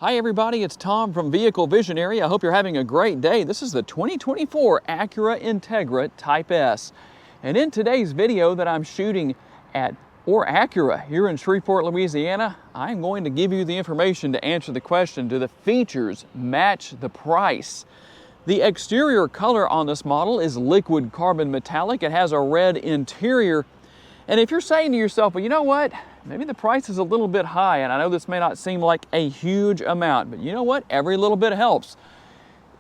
Hi everybody, it's Tom from Vehicle Visionary. I hope you're having a great day. This is the 2024 Acura Integra Type S. And in today's video that I'm shooting at Orr Acura here in Shreveport, Louisiana, I'm going to give you the information to answer the question, do the features match the price? The exterior color on this model is liquid carbon metallic. It has a red interior. And if you're saying to yourself, well, you know what? Maybe the price is a little bit high, and I know this may not seem like a huge amount, but you know what? Every little bit helps.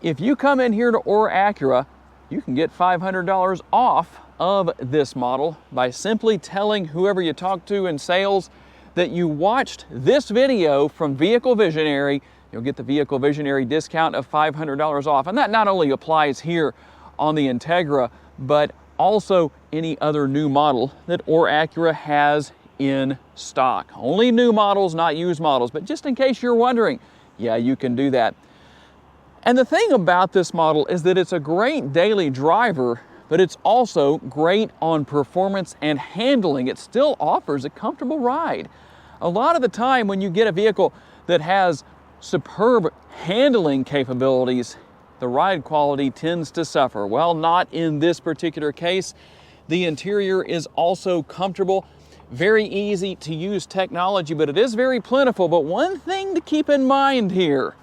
If you come in here to Orr Acura, you can get $500 off of this model by simply telling whoever you talk to in sales that you watched this video from Vehicle Visionary. You'll get the Vehicle Visionary discount of $500 off. And that not only applies here on the Integra, but also any other new model that Orr Acura has in stock. Only new models, not used models, but just in case you're wondering, yeah, you can do that. And the thing about this model is that it's a great daily driver, but it's also great on performance and handling. It still offers a comfortable ride. A lot of the time when you get a vehicle that has superb handling capabilities, the ride quality tends to suffer. Well, not in this particular case. The interior is also comfortable. Very easy to use technology, but it is very plentiful. But one thing to keep in mind here,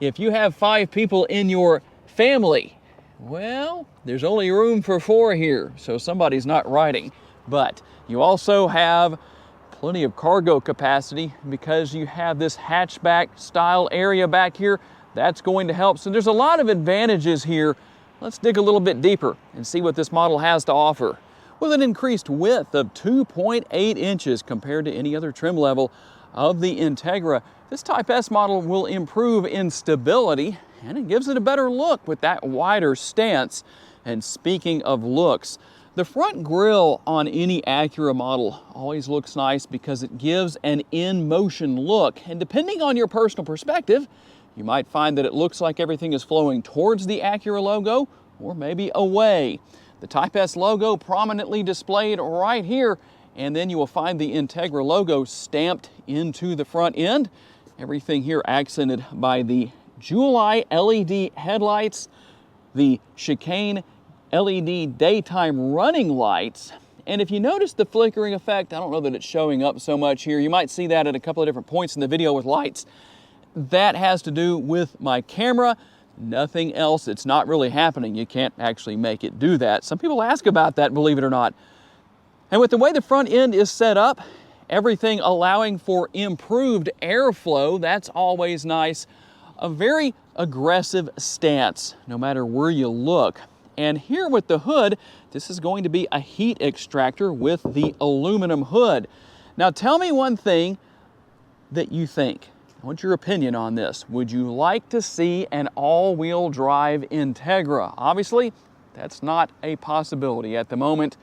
if you have 5 people in your family, well, there's only room for 4 here, so somebody's not riding. But you also have plenty of cargo capacity because you have this hatchback style area back here. That's going to help. So there's a lot of advantages here. Let's dig a little bit deeper and see what this model has to offer. With an increased width of 2.8 inches compared to any other trim level of the Integra, this Type S model will improve in stability, and it gives it a better look with that wider stance. And speaking of looks, the front grille on any Acura model always looks nice because it gives an in-motion look. And depending on your personal perspective, you might find that it looks like everything is flowing towards the Acura logo or maybe away. The Type S logo prominently displayed right here, and then you will find the Integra logo stamped into the front end. Everything here accented by the Jewel Eye LED headlights, the chicane LED daytime running lights. And if you notice the flickering effect, I don't know that it's showing up so much here. You might see that at a couple of different points in the video with lights. That has to do with my camera. Nothing else. It's not really happening. You can't actually make it do that. Some people ask about that, believe it or not. And with the way the front end is set up, everything allowing for improved airflow, that's always nice. A very aggressive stance, no matter where you look. And here with the hood, this is going to be a heat extractor with the aluminum hood. Now tell me one thing that you think. I want your opinion on this. Would you like to see an all-wheel drive Integra? Obviously, that's not a possibility at the moment.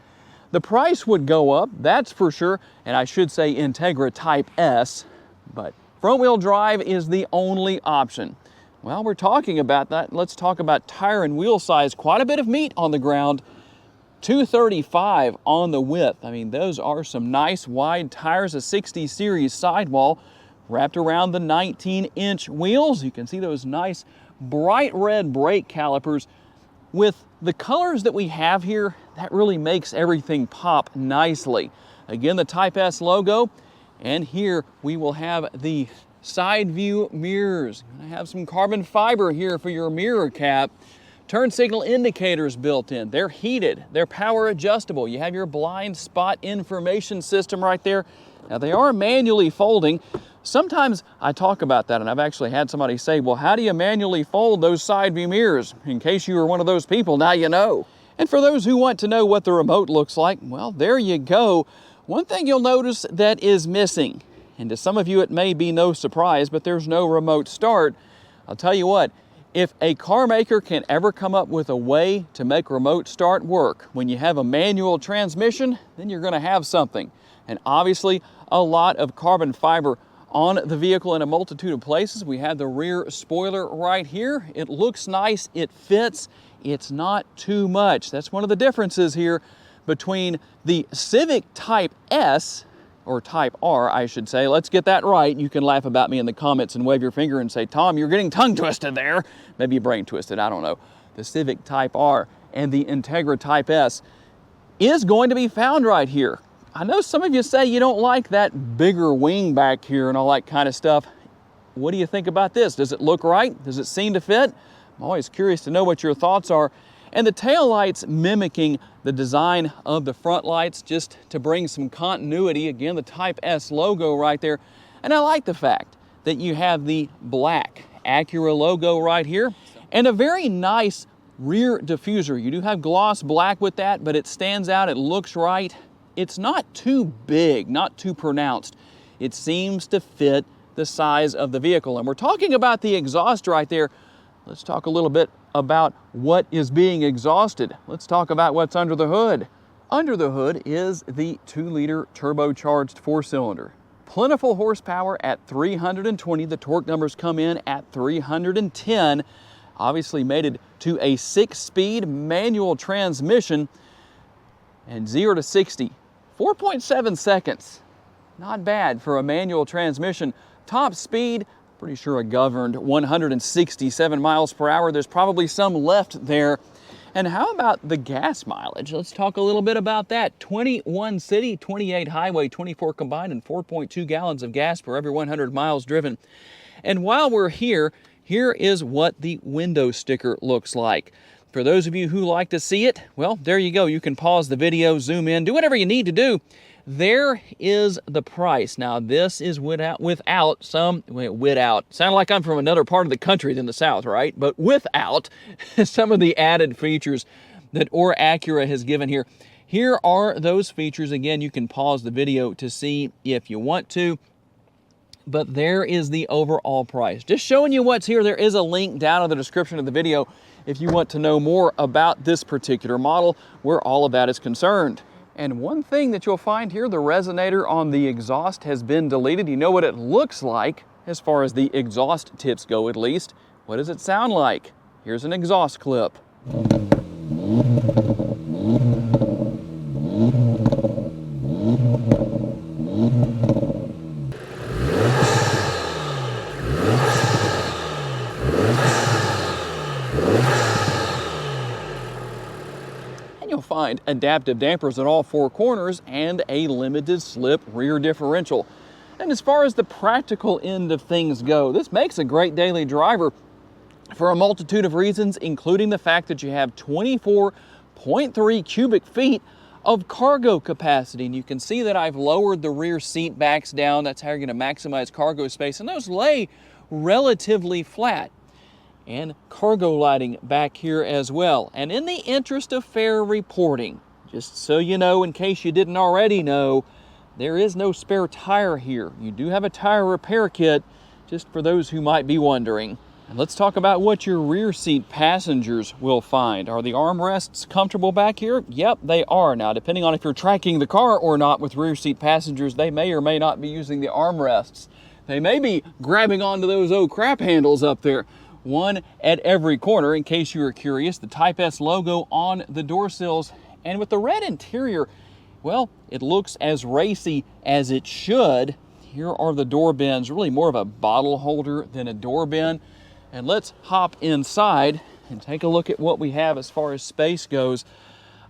The price would go up, that's for sure, and I should say Integra Type S, but front-wheel drive is the only option. Well, we're talking about that. Let's talk about tire and wheel size. Quite a bit of meat on the ground. 235 on the width. I mean, those are some nice wide tires, a 60 series sidewall wrapped around the 19-inch wheels. You can see those nice bright red brake calipers. With the colors that we have here, that really makes everything pop nicely. Again, the Type S logo, and here we will have the side view mirrors. I have some carbon fiber here for your mirror cap. Turn signal indicators built in. They're heated, they're power adjustable. You have your blind spot information system right there. Now they are manually folding. Sometimes I talk about that, and I've actually had somebody say, well, how do you manually fold those side view mirrors? In case you were one of those people, now you know. And for those who want to know what the remote looks like, well, there you go. One thing you'll notice that is missing, and to some of you it may be no surprise, but there's no remote start. I'll tell you what, if a car maker can ever come up with a way to make remote start work, when you have a manual transmission, then you're gonna have something. And obviously, a lot of carbon fiber on the vehicle in a multitude of places. We have the rear spoiler right here. It looks nice, it fits, it's not too much. That's one of the differences here between the Civic Type S or Type R, I should say. Let's get that right. You can laugh about me in the comments and wave your finger and say, Tom, you're getting tongue twisted there. Maybe brain twisted, I don't know. The Civic Type R and the Integra Type S is going to be found right here. I know some of you say you don't like that bigger wing back here and all that kind of stuff. What do you think about this? Does it look right? Does it seem to fit? I'm always curious to know what your thoughts are. And the tail lights mimicking the design of the front lights just to bring some continuity. Again, the Type S logo right there. And I like the fact that you have the black Acura logo right here and a very nice rear diffuser. You do have gloss black with that, but it stands out, it looks right. It's not too big, not too pronounced. It seems to fit the size of the vehicle. And we're talking about the exhaust right there. Let's talk a little bit about what is being exhausted. Let's talk about what's under the hood. Under the hood is the 2-liter turbocharged 4-cylinder. Plentiful horsepower at 320. The torque numbers come in at 310. Obviously mated to a 6-speed manual transmission, and 0 to 60, 4.7 seconds. Not bad for a manual transmission. Top speed, pretty sure a governed 167 miles per hour. There's probably some left there. And how about the gas mileage? Let's talk a little bit about that. 21 city, 28 highway, 24 combined, and 4.2 gallons of gas per every 100 miles driven. And while we're here, here is what the window sticker looks like. For those of you who like to see it, well, there you go. You can pause the video, zoom in, do whatever you need to do. There is the price. Now, this is without some, sound like I'm from another part of the country than the South, right? But without some of the added features that Orr Acura has given here. Here are those features. Again, you can pause the video to see if you want to. But there is the overall price. Just showing you what's here. There is a link down in the description of the video if you want to know more about this particular model, where all of that is concerned. And one thing that you'll find here, the resonator on the exhaust has been deleted. You know what it looks like as far as the exhaust tips go, at least. What does it sound like? Here's an exhaust clip. You'll find adaptive dampers at all 4 corners and a limited slip rear differential. And as far as the practical end of things go, this makes a great daily driver for a multitude of reasons, including the fact that you have 24.3 cubic feet of cargo capacity. And you can see that I've lowered the rear seat backs down. That's how you're going to maximize cargo space. And those lay relatively flat. And cargo lighting back here as well. And in the interest of fair reporting, just so you know, in case you didn't already know, there is no spare tire here. You do have a tire repair kit, just for those who might be wondering. And let's talk about what your rear seat passengers will find. Are the armrests comfortable back here? Yep, they are. Now, depending on if you're tracking the car or not with rear seat passengers, they may or may not be using the armrests. They may be grabbing onto those oh crap handles up there. One at every corner, in case you were curious. The Type S logo on the door sills. And with the red interior, well, it looks as racy as it should. Here are the door bins, really more of a bottle holder than a door bin. And let's hop inside and take a look at what we have as far as space goes.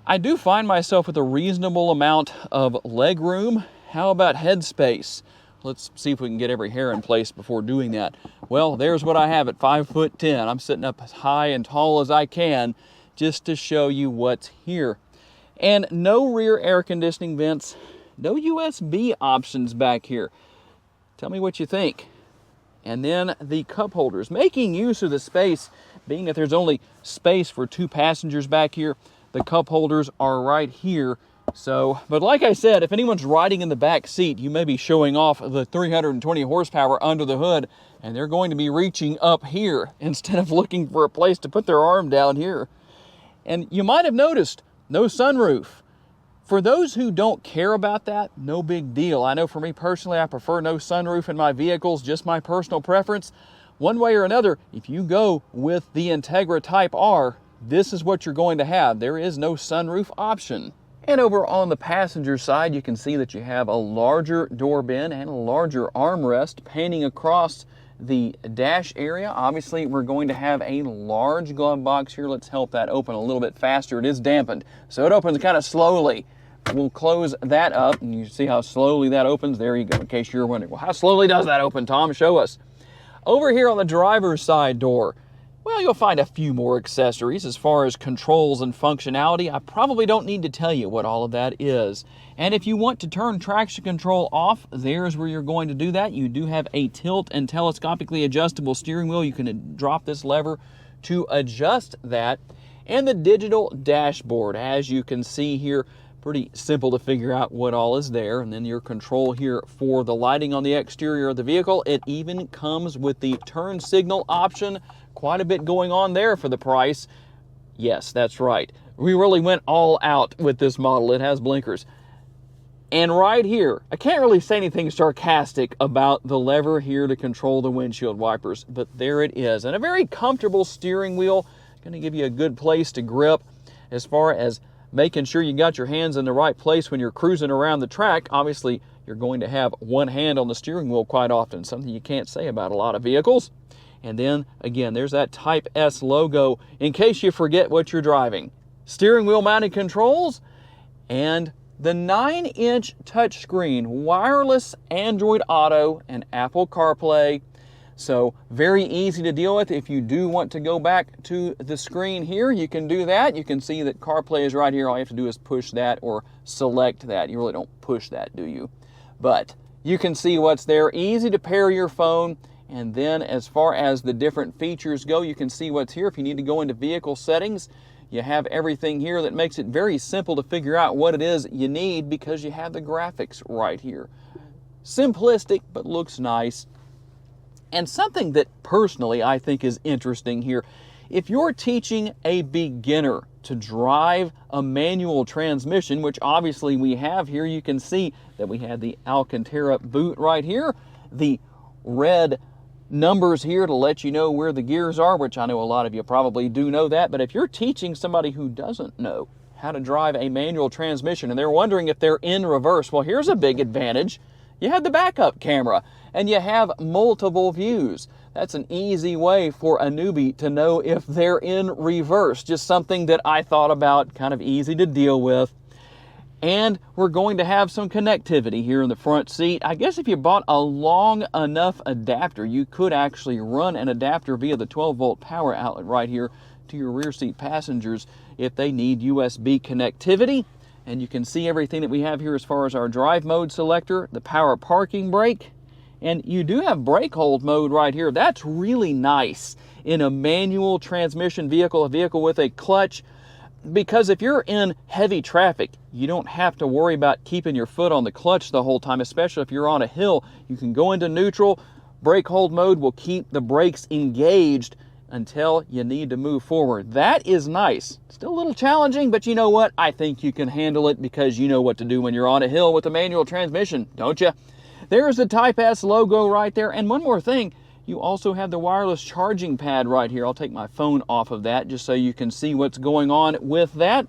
I do find myself with a reasonable amount of leg room. How about head space? Let's see if we can get every hair in place before doing that. Well, there's what I have at 5'10". I'm sitting up as high and tall as I can just to show you what's here. And no rear air conditioning vents, no USB options back here. Tell me what you think. And then the cup holders, making use of the space, being that there's only space for 2 passengers back here, the cup holders are right here. So, but like I said, if anyone's riding in the back seat, you may be showing off the 320 horsepower under the hood, and they're going to be reaching up here instead of looking for a place to put their arm down here. And you might have noticed, no sunroof. For those who don't care about that, no big deal. I know for me personally, I prefer no sunroof in my vehicles, just my personal preference. One way or another, if you go with the Integra Type R, this is what you're going to have. There is no sunroof option. And over on the passenger side, you can see that you have a larger door bin and a larger armrest painting across the dash area. Obviously, we're going to have a large glove box here. Let's help that open a little bit faster. It is dampened, so it opens kind of slowly. We'll close that up, and you see how slowly that opens. There you go, in case you're wondering, well, how slowly does that open, Tom? Show us. Over here on the driver's side door, well, you'll find a few more accessories as far as controls and functionality. I probably don't need to tell you what all of that is. And if you want to turn traction control off, there's where you're going to do that. You do have a tilt and telescopically adjustable steering wheel. You can drop this lever to adjust that. And the digital dashboard, as you can see here, pretty simple to figure out what all is there. And then your control here for the lighting on the exterior of the vehicle. It even comes with the turn signal option. Quite a bit going on there for the price. Yes, that's right. We really went all out with this model. It has blinkers. And right here, I can't really say anything sarcastic about the lever here to control the windshield wipers, but there it is. And a very comfortable steering wheel. Going to give you a good place to grip as far as making sure you got your hands in the right place when you're cruising around the track. Obviously, you're going to have one hand on the steering wheel quite often, something you can't say about a lot of vehicles. And then, again, there's that Type S logo in case you forget what you're driving. Steering wheel mounted controls and the 9-inch touchscreen, wireless Android Auto and Apple CarPlay. So very easy to deal with. If you do want to go back to the screen here, you can do that. You can see that CarPlay is right here. All you have to do is push that or select that. You really don't push that, do you? But you can see what's there. Easy to pair your phone. And then as far as the different features go, you can see what's here. If you need to go into vehicle settings, you have everything here that makes it very simple to figure out what it is you need because you have the graphics right here. Simplistic, but looks nice. And something that personally I think is interesting here, if you're teaching a beginner to drive a manual transmission, which obviously we have here, you can see that we have the Alcantara boot right here, the red numbers here to let you know where the gears are, which I know a lot of you probably do know that. But if you're teaching somebody who doesn't know how to drive a manual transmission and they're wondering if they're in reverse, well, here's a big advantage. You have the backup camera and you have multiple views. That's an easy way for a newbie to know if they're in reverse. Just something that I thought about, kind of easy to deal with. And we're going to have some connectivity here in the front seat. I guess if you bought a long enough adapter, you could actually run an adapter via the 12-volt power outlet right here to your rear seat passengers if they need USB connectivity. And you can see everything that we have here as far as our drive mode selector, the power parking brake, and you do have brake hold mode right here. That's really nice in a manual transmission vehicle, a vehicle with a clutch. Because if you're in heavy traffic, you don't have to worry about keeping your foot on the clutch the whole time, especially if you're on a hill. You can go into neutral. Brake hold mode will keep the brakes engaged until you need to move forward. That is nice. Still a little challenging, but you know what? I think you can handle it because you know what to do when you're on a hill with a manual transmission, don't you? There's the Type S logo right there. And one more thing. You also have the wireless charging pad right here. I'll take my phone off of that just so you can see what's going on with that.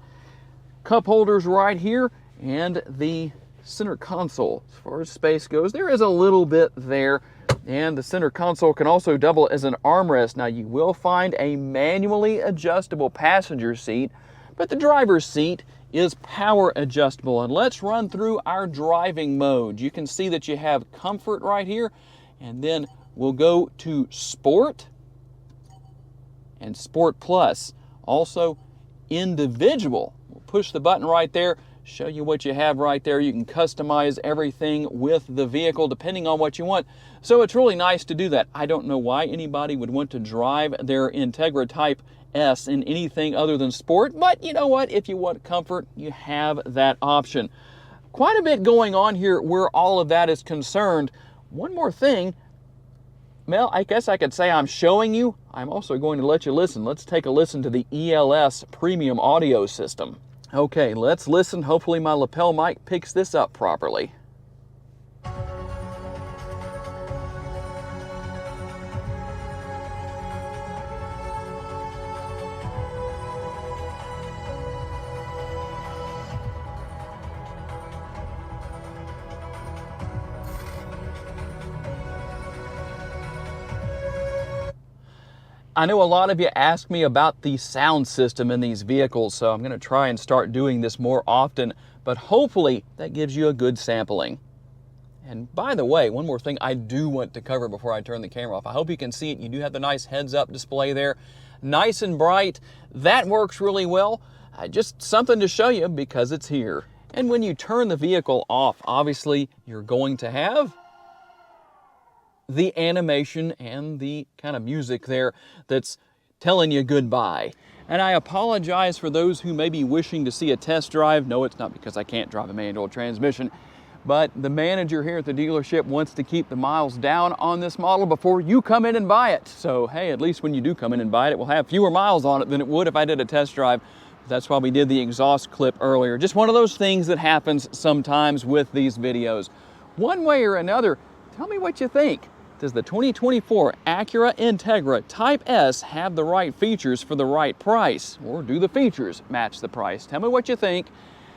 Cup holders right here and the center console. As far as space goes, there is a little bit there. And the center console can also double as an armrest. Now you will find a manually adjustable passenger seat, but the driver's seat is power adjustable. And let's run through our driving mode. You can see that you have comfort right here, and then we'll go to Sport and Sport Plus. Also individual. We'll push the button right there, show you what you have right there. You can customize everything with the vehicle depending on what you want. So it's really nice to do that. I don't know why anybody would want to drive their Integra Type S in anything other than Sport, but you know what? If you want comfort, you have that option. Quite a bit going on here where all of that is concerned. One more thing. Well, I guess I could say I'm showing you. I'm also going to let you listen. Let's take a listen to the ELS premium audio system. Okay, let's listen. Hopefully my lapel mic picks this up properly. I know a lot of you ask me about the sound system in these vehicles, so I'm going to try and start doing this more often, but hopefully that gives you a good sampling. And by the way, one more thing I do want to cover before I turn the camera off. I hope you can see it. You do have the nice heads-up display there. Nice and bright. That works really well. Just something to show you because it's here. And when you turn the vehicle off, obviously you're going to have the animation and the kind of music there that's telling you goodbye. And I apologize for those who may be wishing to see a test drive. No, it's not because I can't drive a manual transmission, but the manager here at the dealership wants to keep the miles down on this model before you come in and buy it. So hey, at least when you do come in and buy it, it will have fewer miles on it than it would if I did a test drive. That's why we did the exhaust clip earlier. Just one of those things that happens sometimes with these videos. One way or another, tell me what you think. Does the 2024 Acura Integra Type S have the right features for the right price? Or do the features match the price? Tell me what you think.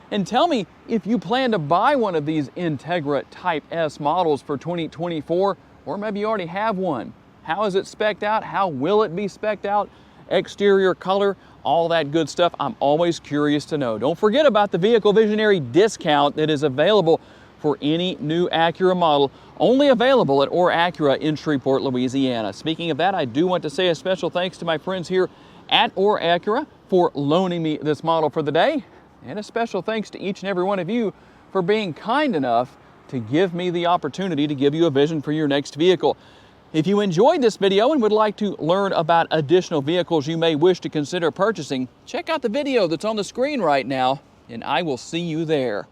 And tell me if you plan to buy one of these Integra Type S models for 2024, or maybe you already have one. How is it spec'd out? How will it be spec'd out? Exterior color, all that good stuff. I'm always curious to know. Don't forget about the Vehicle Visionary discount that is available for any new Acura model, only available at Orr Acura in Shreveport, Louisiana. Speaking of that, I do want to say a special thanks to my friends here at Orr Acura for loaning me this model for the day. And a special thanks to each and every one of you for being kind enough to give me the opportunity to give you a vision for your next vehicle. If you enjoyed this video and would like to learn about additional vehicles you may wish to consider purchasing, check out the video that's on the screen right now, and I will see you there.